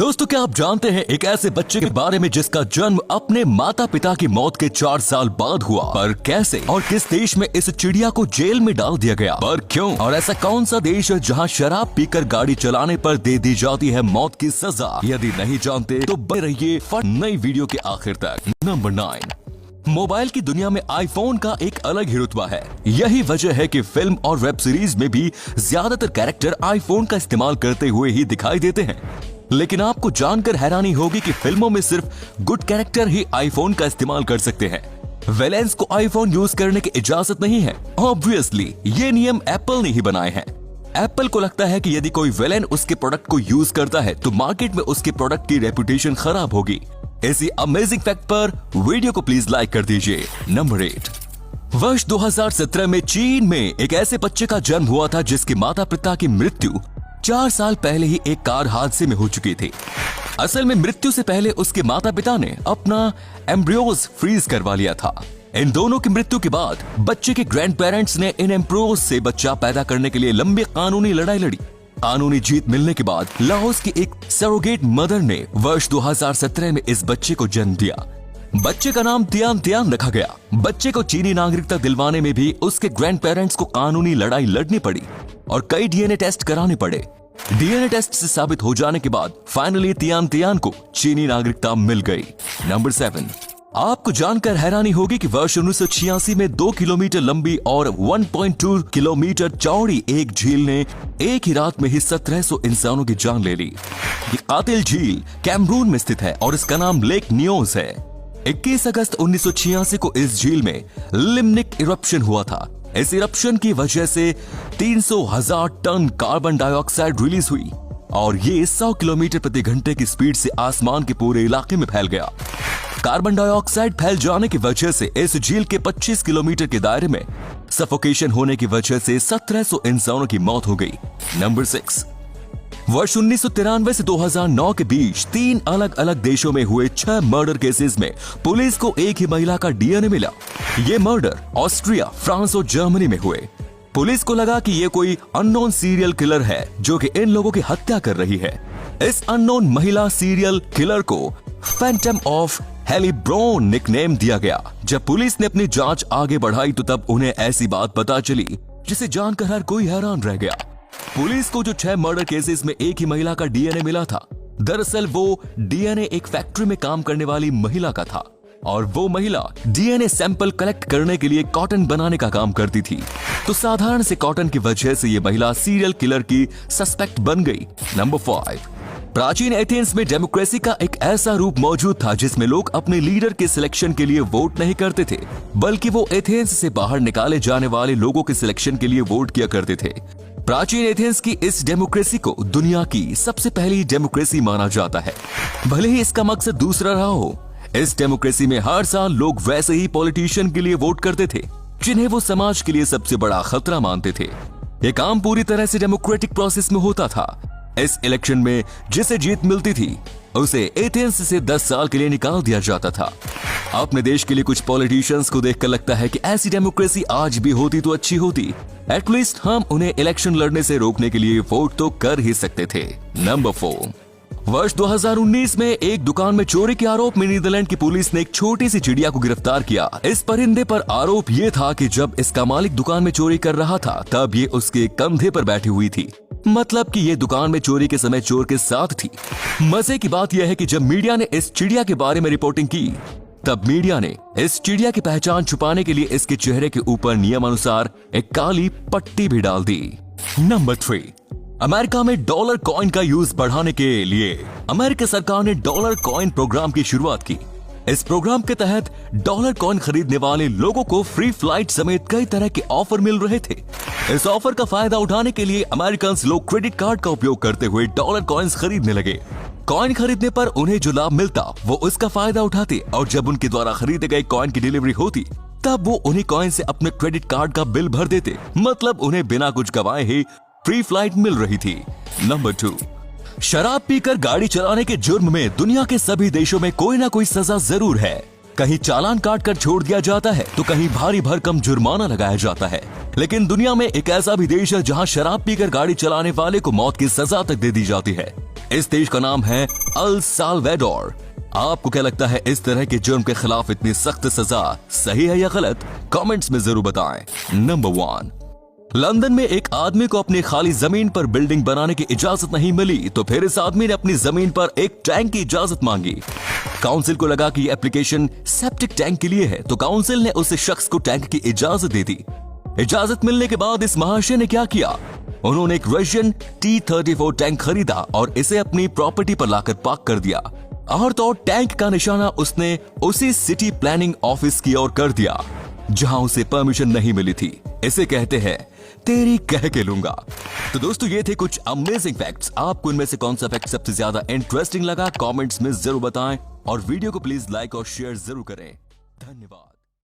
दोस्तों, क्या आप जानते हैं एक ऐसे बच्चे के बारे में जिसका जन्म अपने माता पिता की मौत के 4 साल बाद हुआ? पर कैसे और किस देश में इस चिड़िया को जेल में डाल दिया गया? पर क्यों? और ऐसा कौन सा देश है जहां शराब पीकर गाड़ी चलाने पर दे दी जाती है मौत की सजा? यदि नहीं जानते तो बने रहिए नई वीडियो के आखिर तक। नंबर 9, मोबाइल की दुनिया में आईफोन का एक अलग ही रुतबा है। यही वजह है कि फिल्म और वेब सीरीज में भी ज्यादातर कैरेक्टर आईफोन का इस्तेमाल करते हुए ही दिखाई देते हैं। लेकिन आपको जानकर हैरानी होगी कि फिल्मों में सिर्फ गुड कैरेक्टर ही आईफोन का इस्तेमाल कर सकते हैं। विलेंस को आईफोन यूज करने की इजाजत नहीं है। ऑब्वियसली ये नियम एप्पल ने ही बनाए हैं। एप्पल को लगता है कि यदि कोई विलेन उसके प्रोडक्ट को यूज करता है तो मार्केट में उसके प्रोडक्ट की रेपुटेशन खराब होगी। इसी अमेजिंग फैक्ट पर वीडियो को प्लीज लाइक कर दीजिए। नंबर 8, वर्ष 2017 में चीन में एक ऐसे बच्चे का जन्म हुआ था जिसके माता पिता की मृत्यु 4 साल पहले ही एक कार हादसे में हो चुकी थी। असल में मृत्यु से पहले उसके माता पिता ने अपना एम्ब्रियोज फ्रीज करवा लिया था। इन दोनों की मृत्यु के बाद बच्चे के ग्रैंड पेरेंट्स ने इन एम्ब्रियोज से बच्चा पैदा करने के लिए लंबी कानूनी लड़ाई लड़ी। कानूनी जीत मिलने के बाद लाओस की एक सरोगेट मदर ने वर्ष 2017 में इस बच्चे को जन्म दिया। बच्चे का नाम तियान तियान रखा गया। बच्चे को चीनी नागरिकता दिलवाने में भी उसके ग्रैंड पेरेंट्स को कानूनी लड़ाई लड़नी पड़ी और कई डीएनए टेस्ट कराने पड़े। डीएनए टेस्ट से साबित हो जाने के बाद फाइनली तियान तियान को चीनी नागरिकता मिल गई। नंबर 7, आपको जानकर हैरानी होगी कि वर्ष 1986 में 2 किलोमीटर लंबी और 1.2 किलोमीटर चौड़ी एक झील ने एक ही रात में ही 1700 इंसानों की जान ले ली। ये कातिल झील कैमरून में स्थित है और इसका नाम लेक नियोज है। 21 अगस्त 1986 को इस झील में लिम्निक इरप्शन हुआ था। इस इरप्शन की वजह से 300,000 टन कार्बन डाइऑक्साइड रिलीज हुई और ये 100 किलोमीटर प्रति घंटे की स्पीड से आसमान के पूरे इलाके में फैल गया। कार्बन डाइऑक्साइड फैल जाने की वजह से इस झील के 25 किलोमीटर के दायरे में सफोकेशन होने की वजह से 1700 इंसानों की मौत हो गई। नंबर 6, वर्ष 1993 से 2009 के बीच 3 अलग अलग देशों में हुए 6 मर्डर केसेस में पुलिस को एक ही महिला का डीएनए मिला। ये मर्डर ऑस्ट्रिया, फ्रांस और जर्मनी में हुए। पुलिस को लगा कि ये कोई अननोन सीरियल किलर है जो कि इन लोगों की हत्या कर रही है। इस अननोन महिला सीरियल किलर को फैंटम ऑफ हेलीब्रोन निकनेम दिया गया। जब पुलिस ने अपनी जांच आगे बढ़ाई तो तब उन्हें ऐसी बात पता चली जिसे जानकर हर कोई हैरान रह गया। पुलिस को जो 6 मर्डर केसेस में एक ही महिला का डीएनए मिला था, दरअसल वो डीएनए एक फैक्ट्री में काम करने वाली महिला का था और वो महिला डीएनए सैंपल कलेक्ट करने के लिए कॉटन बनाने का काम करती थी। तो साधारण से कॉटन की वजह से ये महिला सीरियल किलर की सस्पेक्ट बन गई। नंबर 5, प्राचीन एथेंस में डेमोक्रेसी का एक ऐसा रूप मौजूद था जिसमें लोग अपने लीडर के सिलेक्शन के लिए वोट नहीं करते थे, बल्कि वो एथेंस से बाहर निकाले जाने वाले लोगों के सिलेक्शन के लिए वोट किया करते थे। प्राचीन एथेंस की इस डेमोक्रेसी को दुनिया की सबसे पहली डेमोक्रेसी माना जाता है, भले ही इसका मकसद दूसरा रहा हो। इस डेमोक्रेसी में हर साल लोग वैसे ही पॉलिटिशियन के लिए वोट करते थे जिन्हें वो समाज के लिए सबसे बड़ा खतरा मानते थे। ये काम पूरी तरह से डेमोक्रेटिक प्रोसेस में होता था। इस इलेक्शन में जिसे जीत मिलती थी उसे एथेंस से 10 साल के लिए निकाल दिया जाता था। अपने देश के लिए कुछ पॉलिटिशियंस को देखकर लगता है कि ऐसी डेमोक्रेसी आज भी होती तो अच्छी होती। एटलीस्ट हम उन्हें इलेक्शन लड़ने से रोकने के लिए वोट तो कर ही सकते थे। नंबर 4, वर्ष 2019 में एक दुकान में चोरी के आरोप में नीदरलैंड की पुलिस ने एक छोटी सी चिड़िया को गिरफ्तार किया। इस परिंदे पर आरोप ये था कि जब इसका मालिक दुकान में चोरी कर रहा था तब ये उसके कंधे पर बैठी हुई थी, मतलब कि ये दुकान में चोरी के समय चोर के साथ थी। मजे की बात यह है कि जब मीडिया ने इस चिड़िया के बारे में रिपोर्टिंग की तब मीडिया ने इस चिड़िया की पहचान छुपाने के लिए इसके चेहरे के ऊपर नियमानुसार एक काली पट्टी भी डाल दी। नंबर 3, अमेरिका में डॉलर कॉइन का यूज बढ़ाने के लिए अमेरिका सरकार ने डॉलर कॉइन प्रोग्राम की शुरुआत की। इस प्रोग्राम के तहत डॉलर कॉइन खरीदने वाले लोगों को फ्री फ्लाइट समेत कई तरह के ऑफर मिल रहे थे। इस ऑफर का फायदा उठाने के लिए अमेरिकन लोग क्रेडिट कार्ड का उपयोग करते हुए डॉलर कॉइन्स खरीदने लगे। कॉइन खरीदने पर उन्हें जो लाभ मिलता वो उसका फायदा उठाते और जब उनके द्वारा खरीदे गए कॉइन की डिलीवरी होती तब वो उन्हीं कॉइन से अपने क्रेडिट कार्ड का बिल भर देते। मतलब उन्हें बिना कुछ गवाए ही फ्री फ्लाइट मिल रही थी। नंबर 2, शराब पीकर गाड़ी चलाने के जुर्म में दुनिया के सभी देशों में कोई ना कोई सजा जरूर है। कहीं चालान काट कर छोड़ दिया जाता है तो कहीं भारी भरकम जुर्माना लगाया जाता है। लेकिन दुनिया में एक ऐसा भी देश है जहां शराब पीकर गाड़ी चलाने वाले को मौत की सजा तक दे दी जाती है। इस देश का नाम है अल साल्वाडोर। आपको क्या लगता है, इस तरह के जुर्म के खिलाफ इतनी सख्त सजा सही है या गलत? कमेंट्स में जरूर बताएं। नंबर 1, लंदन में एक आदमी को अपनी खाली जमीन पर बिल्डिंग बनाने की इजाजत नहीं मिली, तो फिर इस आदमी ने अपनी जमीन पर एक टैंक की इजाजत मांगी। काउंसिल को लगा कि यह एप्लीकेशन सेप्टिक टैंक के लिए है, तो काउंसिल ने उस शख्स को टैंक की इजाजत दे दी। इजाजत मिलने के बाद इस महाशय ने क्या किया, उन्होंने एक रशियन T-34 टैंक खरीदा और इसे अपनी प्रॉपर्टी पर लाकर पार्क कर दिया। और तो टैंक का निशाना उसने उसी सिटी प्लानिंग ऑफिस की ओर कर दिया जहां उसे परमिशन नहीं मिली थी। इसे कहते हैं तेरी कह के लूंगा। तो दोस्तों, ये थे कुछ अमेजिंग फैक्ट्स। आपको इनमें से कौन सा फैक्ट सबसे ज्यादा इंटरेस्टिंग लगा, कमेंट्स में जरूर बताएं और वीडियो को प्लीज लाइक और शेयर जरूर करें। धन्यवाद।